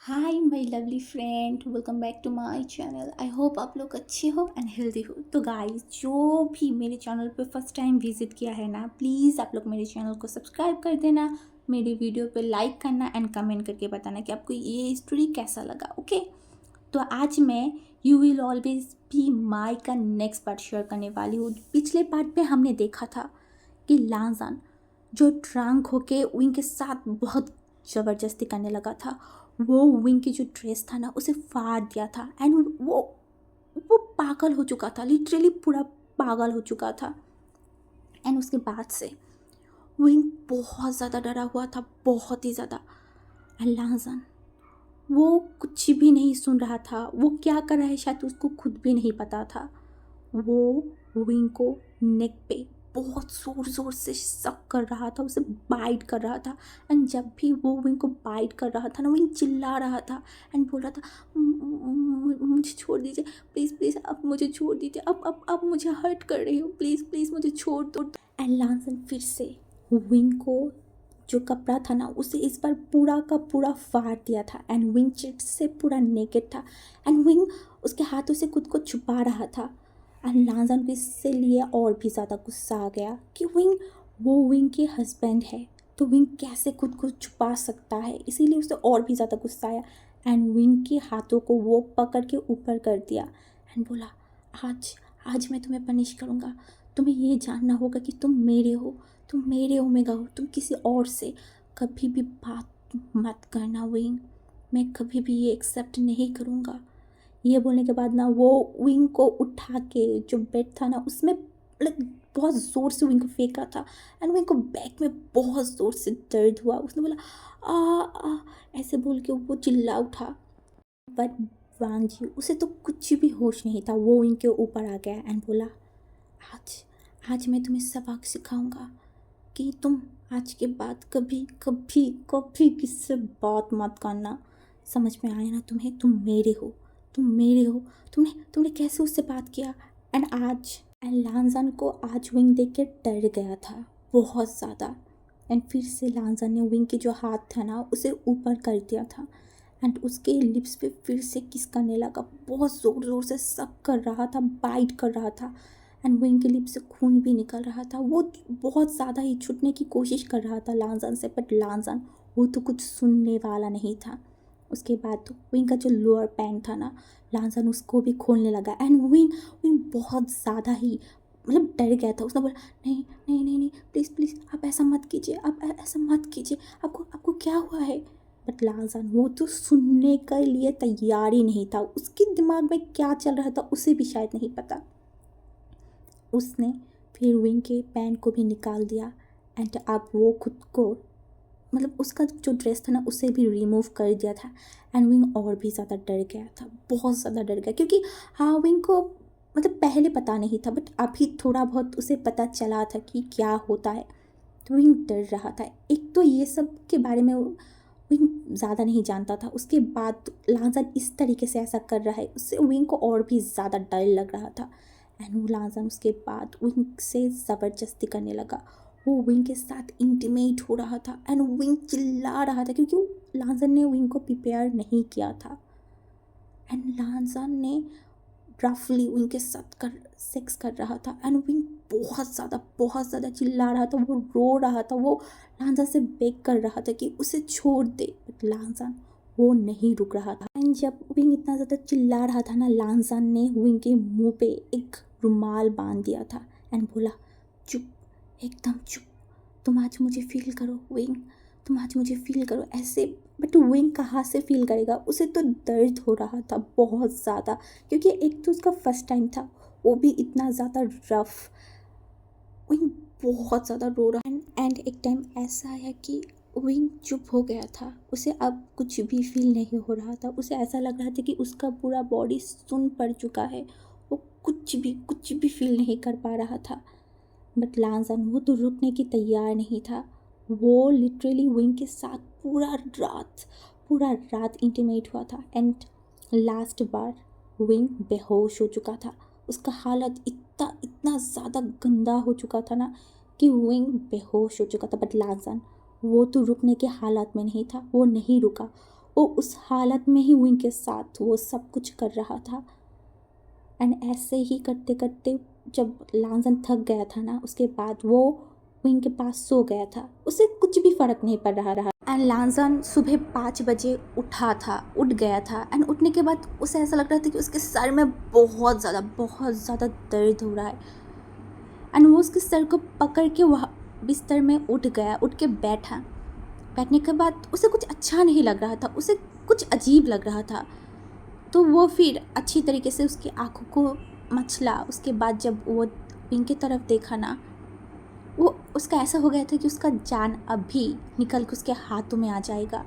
Hi my lovely friend, welcome back to my channel. I hope आप लोग अच्छे हो एंड हेल्दी हो। तो गाइस, जो भी मेरे चैनल पे फर्स्ट टाइम विजिट किया है ना, प्लीज़ आप लोग मेरे चैनल को सब्सक्राइब कर देना, मेरी वीडियो पे लाइक करना एंड कमेंट करके बताना कि आपको ये स्टोरी कैसा लगा। ओके, तो आज मैं you will always be my का नेक्स्ट पार्ट शेयर करने वाली हूँ। पिछले पार्ट पे हमने देखा था कि लांजान जो ड्रंक होके विंग के साथ बहुत ज़बरदस्ती करने लगा था। वो विंग की जो ड्रेस था ना, उसे फाड़ दिया था एंड वो पागल हो चुका था, लिटरली पूरा पागल हो चुका था। एंड उसके बाद से विंग बहुत ज़्यादा डरा हुआ था, बहुत ही ज़्यादा। एंड लांजान वो कुछ भी नहीं सुन रहा था, वो क्या कर रहा है शायद उसको खुद भी नहीं पता था। वो विंग को नेक पे बहुत ज़ोर ज़ोर से शक कर रहा था, उसे बाइट कर रहा था। एंड जब भी वो विंग को बाइट कर रहा था ना, विंग चिल्ला रहा था एंड बोल रहा था, मुझे छोड़ दीजिए, प्लीज़ प्लीज़ अब मुझे छोड़ दीजिए, अब मुझे हर्ट कर रही हो, प्लीज़ प्लीज़ मुझे छोड़ दो। एंड लांसन फिर से विंग को जो कपड़ा था ना, उसे इस बार पूरा का पूरा फाड़ दिया था। एंड विंग चिट से पूरा नेकेड था एंड विंग उसके हाथों से खुद को छुपा रहा था। एंड लांजन को इससे लिए और भी ज़्यादा गुस्सा आ गया कि विंग के हस्बैंड है, तो विंग कैसे खुद को छुपा सकता है। इसीलिए उसे और भी ज़्यादा गुस्सा आया एंड विंग के हाथों को वो पकड़ के ऊपर कर दिया एंड बोला, आज आज मैं तुम्हें पनिश करूँगा। तुम्हें ये जानना होगा कि तुम मेरे ओमेगा हो, तुम किसी और से कभी भी बात मत करना विंग। मैं कभी भी ये एक्सेप्ट नहीं करूँगा। ये बोलने के बाद ना, वो विंग को उठा के जो बेड था ना, उसमें लाइक बहुत ज़ोर से विंग को फेंका था एंड विंग को बैक में बहुत ज़ोर से दर्द हुआ। उसने बोला आ ऐसे बोल के वो चिल्ला उठा। बट वांग जी, उसे तो कुछ भी होश नहीं था। वो विंग के ऊपर आ गया एंड बोला, आज आज मैं तुम्हें सबक सिखाऊंगा कि तुम आज के बाद कभी कभी कभी किससे बात मत करना। समझ में आया ना तुम्हें? तुम मेरे हो। तुमने तुमने कैसे उससे बात किया? एंड लांजान को आज विंग देख के डर गया था बहुत ज़्यादा। एंड फिर से लांजान ने विंग के जो हाथ था ना, उसे ऊपर कर दिया था एंड उसके लिप्स पे फिर से किस करने लगा। बहुत ज़ोर ज़ोर से सब कर रहा था, बाइट कर रहा था एंड विंग के लिप्स से खून भी निकल रहा था। वो बहुत ज़्यादा ही छुटने की कोशिश कर रहा था लांजान से, बट लांजान वो तो कुछ सुनने वाला नहीं था। उसके बाद तो विंग का जो लोअर पैंट था ना, लांजान उसको भी खोलने लगा एंड विंग विंग बहुत ज़्यादा ही मतलब डर गया था। उसने बोला, नहीं नहीं नहीं नहीं, प्लीज़ प्लीज़ आप ऐसा मत कीजिए, आप ऐसा मत कीजिए, आपको आपको क्या हुआ है? बट लालजान वो तो सुनने के लिए तैयार ही नहीं था। उसके दिमाग में क्या चल रहा था उसे भी शायद नहीं पता। उसने फिर विंग के पैंट को भी निकाल दिया एंड अब वो खुद को मतलब उसका जो ड्रेस था ना, उसे भी रिमूव कर दिया था। एंड विंग और भी ज़्यादा डर गया था, बहुत ज़्यादा डर गया, क्योंकि हाँ, विंग को मतलब पहले पता नहीं था, बट अभी थोड़ा बहुत उसे पता चला था कि क्या होता है। तो विंग डर रहा था। एक तो ये सब के बारे में विंग ज़्यादा नहीं जानता था, उसके बाद लांजान इस तरीके से ऐसा कर रहा है, उससे विंग को और भी ज़्यादा डर लग रहा था। एंड वो लांजान उसके बाद विंग से ज़बरदस्ती करने लगा। वो विंग के साथ इंटीमेट हो रहा था एंड विंग चिल्ला रहा था, क्योंकि लांजान ने विंग को प्रिपेयर नहीं किया था। एंड लांजान ने रफली उनके साथ कर सेक्स कर रहा था एंड विंग बहुत ज़्यादा चिल्ला रहा था, वो रो रहा था, वो लांजान से बेग कर रहा था कि उसे छोड़ दे, बट लांजान वो नहीं रुक रहा था। एंड जब विंग इतना ज़्यादा चिल्ला रहा था ना, लांजान ने विंग के मुंह पे एक रुमाल बांध दिया था एंड बोला, चुप, एकदम चुप, तुम आज मुझे फील करो विंग, तुम आज मुझे फील करो ऐसे। बट विंग कहाँ से फील करेगा? उसे तो दर्द हो रहा था बहुत ज़्यादा, क्योंकि एक तो उसका फर्स्ट टाइम था, वो भी इतना ज़्यादा रफ। विंग बहुत ज़्यादा रो रहा। एंड एक टाइम ऐसा आया कि विंग चुप हो गया था, उसे अब कुछ भी फील नहीं हो रहा था। उसे ऐसा लग रहा था कि उसका पूरा बॉडी सुन पड़ चुका है, वो कुछ भी फील नहीं कर पा रहा था। बट लांजान वो तो रुकने की तैयार नहीं था। वो लिटरली विंग के साथ पूरा रात इंटीमेट हुआ था एंड लास्ट बार विंग बेहोश हो चुका था। उसका हालत इतना इतना ज़्यादा गंदा हो चुका था ना कि विंग बेहोश हो चुका था। बट लांजान वो तो रुकने के हालात में नहीं था, वो नहीं रुका। वो उस हालत में ही विंग के साथ वो सब कुछ कर रहा था। एंड ऐसे ही करते करते जब लांजन थक गया था ना, उसके बाद वो विंग के पास सो गया था। उसे कुछ भी फ़र्क नहीं पड़ रहा रहा। एंड लांजन सुबह 5 बजे उठ गया था। एंड उठने के बाद उसे ऐसा लग रहा था कि उसके सर में बहुत ज़्यादा दर्द हो रहा है। एंड वो उसके सर को पकड़ के वह बिस्तर में उठ के बैठने के बाद उसे कुछ अच्छा नहीं लग रहा था, उसे कुछ अजीब लग रहा था। तो वो फिर अच्छी तरीके से उसकी आँखों को मछला। उसके बाद जब वो विंग की तरफ देखा ना, वो उसका ऐसा हो गया था कि उसका जान अभी निकल के उसके हाथों में आ जाएगा।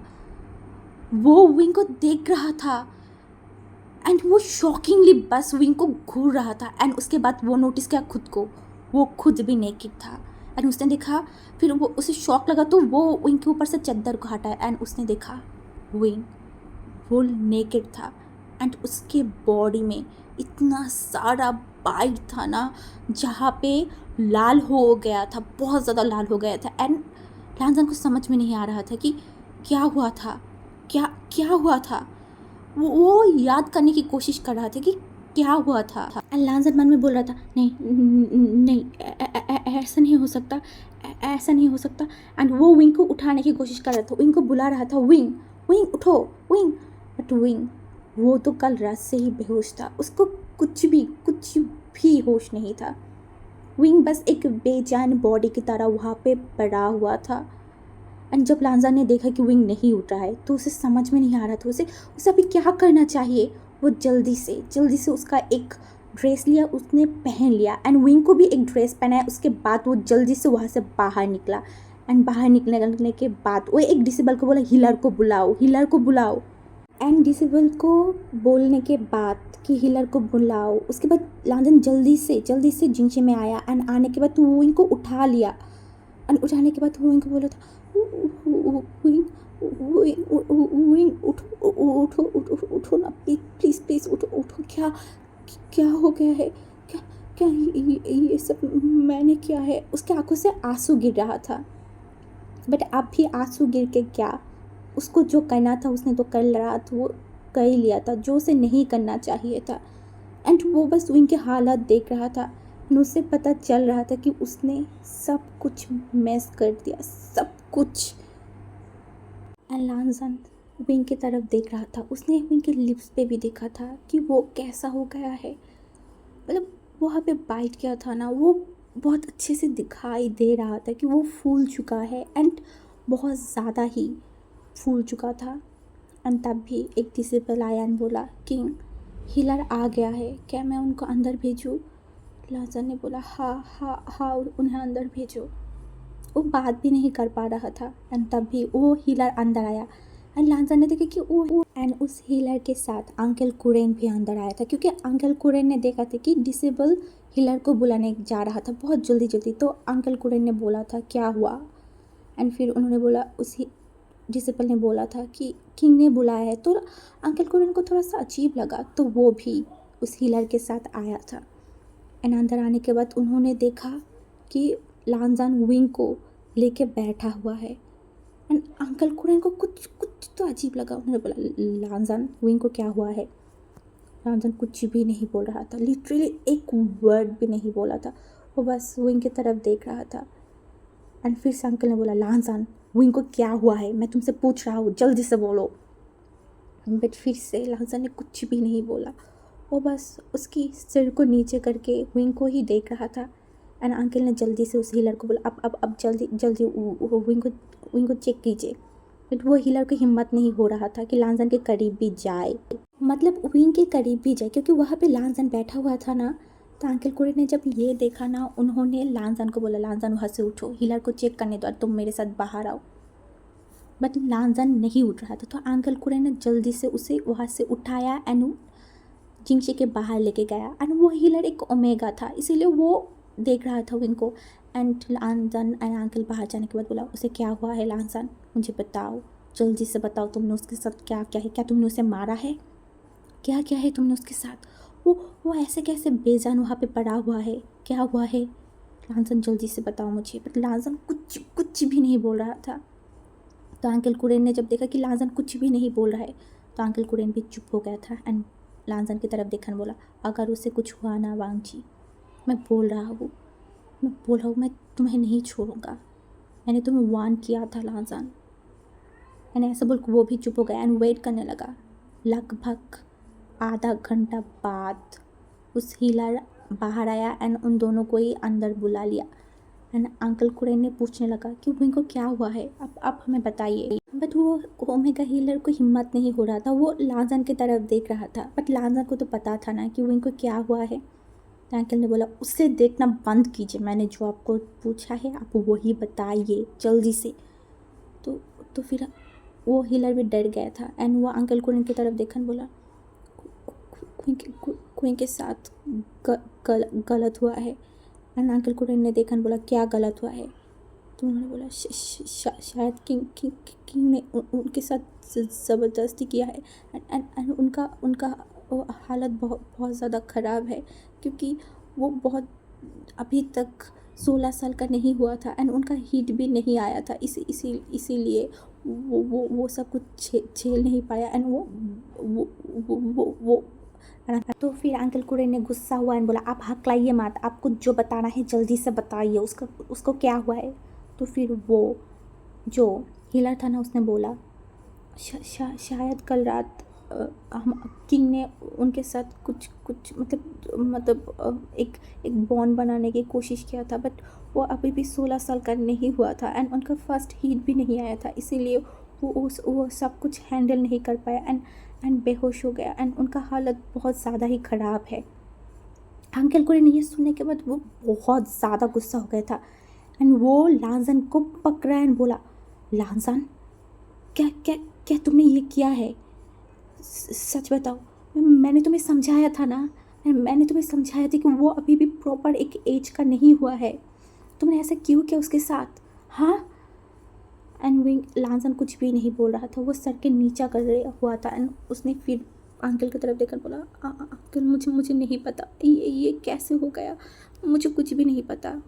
वो विंग को देख रहा था एंड वो शॉकिंगली बस विंग को घूर रहा था। एंड उसके बाद वो नोटिस किया खुद को, वो खुद भी नेकेड था। एंड उसने देखा, फिर वो उसे शॉक लगा तो वो विंग के ऊपर से चद्दर को हटाया एंड उसने देखा विंग फुल नेकेड था। एंड उसके बॉडी में इतना सारा बाइट था ना, जहाँ पे लाल हो गया था, बहुत ज़्यादा लाल हो गया था। एंड लांजन को समझ में नहीं आ रहा था कि क्या हुआ था, क्या हुआ था। वो याद करने की कोशिश कर रहा था कि क्या हुआ था। एंड लांजन मन में बोल रहा था, नहीं, ऐसा नहीं हो सकता, ऐसा नहीं हो सकता। एंड वो विंग को उठाने की कोशिश कर रहा था, विंग को बुला रहा था, विंग उठो, विंग। बट विंग वो तो कल रात से ही बेहोश था, उसको कुछ भी होश नहीं था। विंग बस एक बेजान बॉडी की तरह वहाँ पे पड़ा हुआ था। एंड जब लांजा ने देखा कि विंग नहीं उठ रहा है तो उसे समझ में नहीं आ रहा था उसे अभी क्या करना चाहिए। वो जल्दी से उसका एक ड्रेस लिया, उसने पहन लिया। एंड विंग को भी एक ड्रेस पहनाया। उसके बाद वो जल्दी से वहाँ से बाहर निकला। एंड बाहर निकलने के बाद वो एक डिसेबल को बोला, हिलर को बुलाओ। एंड डिसेबल को बोलने के बाद कि हिलर को बुलाओ, उसके बाद लांजन जल्दी से जिंचे में आया। एंड आने के बाद वो विंग को उठा लिया। एंड उठाने के बाद वो विंग को बोला था, विंग उठो ना, प्लीज़ उठो। क्या हो गया है? क्या ये सब मैंने किया है? उसके आंखों से आंसू गिर रहा था। बट अब भी आंसू गिर के क्या, उसको जो करना था उसने तो कल रात वो कर ही लिया था, जो उसे नहीं करना चाहिए था। एंड वो बस विंग के हालात देख रहा था। उसे पता चल रहा था कि उसने सब कुछ मैस कर दिया, सब कुछ। एंड लांजन विंग की तरफ देख रहा था। उसने विंग के लिप्स पे भी देखा था कि वो कैसा हो गया है। मतलब वहाँ पे बाइट किया था ना, वो बहुत अच्छे से दिखाई दे रहा था कि वो फूल चुका है। एंड बहुत ज़्यादा ही फूल चुका था। एंड तब भी एक डिसेबल आया और बोला, किंग हिलर आ गया है, क्या मैं उनको अंदर भेजूँ? लांजन ने बोला, हाँ, उन्हें अंदर भेजो। वो बात भी नहीं कर पा रहा था। एंड तब भी वो हीलर अंदर आया। एंड लांजन ने देखा कि वो एंड उस हीलर के साथ अंकल कुरेन भी अंदर आया था, क्योंकि अंकल कुरेन ने देखा था कि डिसेबल हीलर को बुलाने जा रहा था बहुत जल्दी। तो अंकल कुरेन ने बोला था क्या हुआ। एंड फिर उन्होंने बोला, उस डिसेबल ने बोला था कि किंग ने बुलाया है। तो अंकल कुरेन को थोड़ा सा अजीब लगा, तो वो भी उस हीलर के साथ आया था। एंड अंदर आने के बाद उन्होंने देखा कि लांजन विंग को लेके बैठा हुआ है। एंड अंकल कुरेन को कुछ तो अजीब लगा। उन्होंने बोला, लांजन विंग को क्या हुआ है? लांजन कुछ भी नहीं बोल रहा था, लिटरली एक वर्ड भी नहीं बोला था। वो बस विंग की तरफ देख रहा था। एंड फिर से अंकल ने बोला, लांजन विंग को क्या हुआ है? मैं तुमसे पूछ रहा हूँ, जल्दी से बोलो। बट फिर से लांजन ने कुछ भी नहीं बोला। वो बस उसकी सिर को नीचे करके विंग को ही देख रहा था। एंड अंकल ने जल्दी से उस हीलर को बोला, अब जल्दी विंग को चेक कीजिए। बट वो हीलर को हिम्मत नहीं हो रहा था कि लांजन के करीब भी जाए, मतलब विंग के करीब भी जाए, क्योंकि वहाँ पे लांजन बैठा हुआ था ना। तो अंकल कुरेन ने जब ये देखा ना, उन्होंने लांजन को बोला, लांजन वहाँ से उठो, हीलर को चेक करने दो, तुम मेरे साथ बाहर आओ। बट लांजन नहीं उठ रहा था। तो अंकल कुरेन ने जल्दी से उसे वहाँ से उठाया एंड जिंगचे के बाहर लेके गया। एंड वो हीलर एक ओमेगा था, इसीलिए वो देख रहा था विंग को। एंड लांजन एंड अंकल बाहर जाने के बाद बोला, उसे क्या हुआ है लांजन, मुझे बताओ, जल्दी से बताओ, तुमने उसके साथ क्या क्या है? क्या तुमने उसे मारा है? क्या क्या है तुमने उसके साथ? वो ऐसे कैसे बेजान वहाँ पे पड़ा हुआ है? क्या हुआ है लांजन, जल्दी से बताओ मुझे। बट लांजन कुछ भी नहीं बोल रहा था। तो अंकल कुरेन ने जब देखा कि लांजन कुछ भी नहीं बोल रहा है तो अंकल कुरेन भी चुप हो गया था एंड लांजन की तरफ देखा बोला, अगर उसे कुछ हुआ ना वांगजी, मैं बोल रहा हूँ मैं तुम्हें नहीं छोड़ूंगा, मैंने तुम्हें वार्न किया था लांजन। मैंने ऐसा बोल के वो भी चुप हो गया एंड वेट करने लगा। लगभग आधा घंटा बाद उस हीलर बाहर आया एंड उन दोनों को ही अंदर बुला लिया एंड अंकल कुरेन ने पूछने लगा कि विंग को क्या हुआ है, अब हमें बताइए। बट वो ओमेगा हीलर को हिम्मत नहीं हो रहा था, वो लांजन की तरफ देख रहा था, बट लांजन को तो पता था ना कि विंग को क्या हुआ है। तो अंकल ने बोला, उससे देखना बंद कीजिए, मैंने जो आपको पूछा है आप वही बताइए जल्दी से। तो फिर वो हीलर भी डर गया था एंड वो अंकल कुरेन की तरफ देखा बोला, क्वीन के साथ गलत हुआ है। एंड अंकल कुरेन ने देखा बोला, क्या गलत हुआ है? तो उन्होंने बोला, शायद किंग ने उनके साथ ज़बरदस्ती किया है एंड उनका हालत बहुत ज़्यादा ख़राब है, क्योंकि वो बहुत अभी तक 16 साल का नहीं हुआ था एंड उनका हीट भी नहीं आया था, इसीलिए वो सब कुछ झेल नहीं पाया एंड वो तो फिर अंकल कुरेन ने गुस्सा हुआ एंड बोला, आप हकलाइए मत, आपको जो बताना है जल्दी से बताइए, उसको क्या हुआ है। तो फिर वो जो हीलर था ना उसने बोला, शायद कल रात हम किंग ने उनके साथ कुछ मतलब एक बॉन्ड बनाने की कोशिश किया था, बट वो अभी भी 16 साल का नहीं हुआ था एंड उनका फर्स्ट हीट भी नहीं आया था, इसीलिए वो सब कुछ हैंडल नहीं कर पाया एंड बेहोश हो गया एंड उनका हालत बहुत ज़्यादा ही ख़राब है। अंकल कुरेन ने ये सुनने के बाद वो बहुत ज़्यादा गुस्सा हो गया था एंड वो लांजन को पकड़ा एंड बोला, लांजन क्या क्या क्या तुमने ये किया है? सच बताओ, मैंने तुम्हें समझाया था ना, मैंने तुम्हें समझाया था कि वो अभी भी प्रॉपर एक एज का नहीं हुआ है, तुमने ऐसा क्यों किया उसके साथ? हाँ। एंड विंग लांजन कुछ भी नहीं बोल रहा था, वो सर के नीचा कर रहा हुआ था एंड उसने फिर अंकल की तरफ देखकर बोला, अंकल मुझे नहीं पता ये कैसे हो गया, मुझे कुछ भी नहीं पता।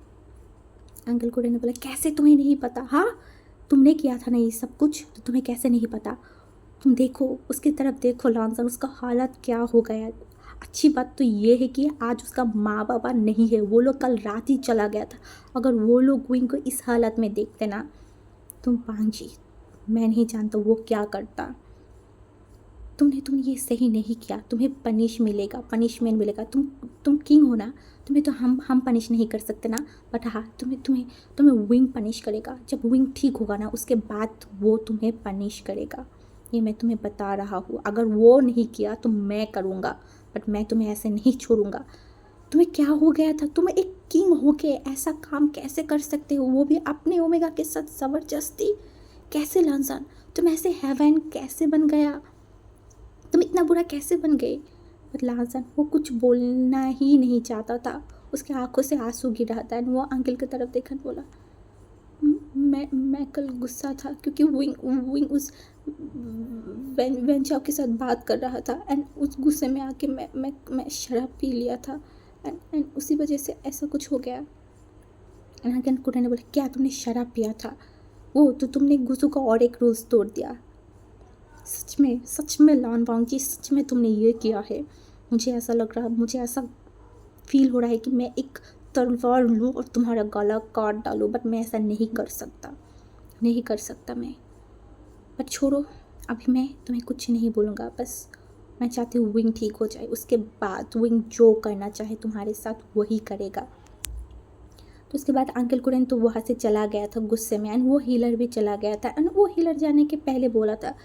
अंकल कुरेन ने बोला, कैसे तुम्हें नहीं पता? हाँ, तुमने किया था ना ये सब कुछ, तो तुम्हें कैसे नहीं पता? तुम देखो उसकी तरफ देखो लांजन, उसका हालत क्या हो गया। अच्छी बात तो ये है कि आज उसका माँ बाबा नहीं है, वो लोग कल रात ही चला गया था, अगर वो लोग विंग को इस हालत में देखते ना, तुम पांजी, मैं नहीं जानता वो क्या करता। तुमने ये सही नहीं किया, तुम्हें पनिशमेंट मिलेगा। तुम किंग हो ना, तुम्हें तो हम पनिश नहीं कर सकते ना, बट हाँ तुम्हें विंग पनिश करेगा। जब विंग ठीक होगा ना उसके बाद वो तुम्हें पनिश करेगा, ये मैं तुम्हें बता रहा हूँ। अगर वो नहीं किया तो मैं करूँगा, बट मैं तुम्हें ऐसे नहीं छोड़ूंगा। तुम्हें क्या हो गया था? तुम एक किंग होके ऐसा काम कैसे कर सकते हो, वो भी अपने ओमेगा के साथ ज़बरदस्ती? कैसे लांजन, तुम ऐसे हेवन कैसे बन गया? तुम इतना बुरा कैसे बन गए? बट लांजन वो कुछ बोलना ही नहीं चाहता था, उसके आंखों से आंसू गिर रहा था एंड वो अंकल की तरफ देखकर बोला, मैं कल गुस्सा था क्योंकि विंग उस वेंचाओ के साथ बात कर रहा था एंड उस गुस्से में आके मैं शराब पी लिया था एंड उसी वजह से ऐसा कुछ हो गया। अंकल कुरेन ने बोला, क्या तुमने शराब पिया था? वो तो तुमने गुस्सों का और एक रूल्स तोड़ दिया। सच में लान वांगजी, सच में तुमने ये किया है। मुझे ऐसा फील हो रहा है कि मैं एक तलवार लूँ और तुम्हारा गला काट डालूँ, बट मैं ऐसा नहीं कर सकता मैं। बट छोड़ो, अभी मैं तुम्हें कुछ नहीं बोलूँगा, बस मैं चाहती हूँ विंग ठीक हो जाए, उसके बाद विंग जो करना चाहे तुम्हारे साथ वही करेगा। तो उसके बाद अंकल कुरेन तो वहाँ से चला गया था गुस्से में एंड वो हीलर भी चला गया था एंड वो हीलर जाने के पहले बोला था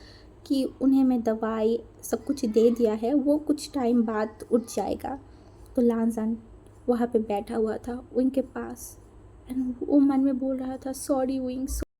कि उन्हें मैं दवाई सब कुछ दे दिया है, वो कुछ टाइम बाद उठ जाएगा। तो लांजन वहाँ पे बैठा हुआ था विंग के पास एंड वो मन में बोल रहा था, सॉरी विंग।